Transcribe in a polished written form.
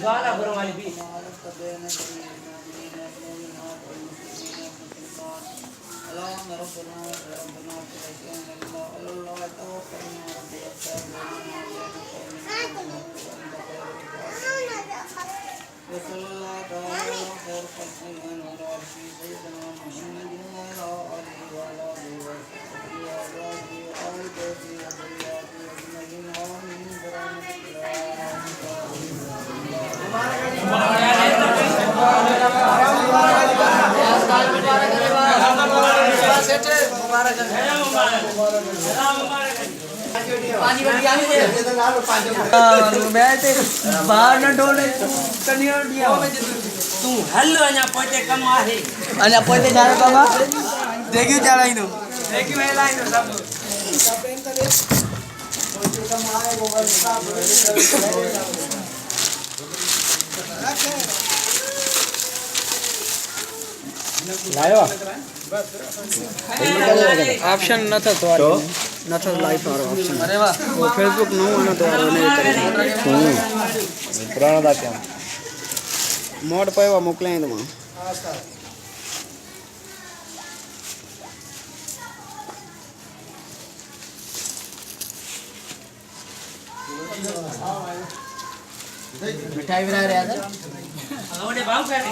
गाला भरो वाली भी बाहर न डोले तू हल्लो अञा पोते कम आहे अञा पोते जाने बाबा देखियो चलाइनो देखियो हेलाइनो सब पोते कम आहे वो लायो ऑप्शन न था तो न था लाइव और ऑप्शन अरे वाह वो फेसबुक नो न तो पुराना था क्या मोड पे मोकले तुम मिठाई बना रहे हैं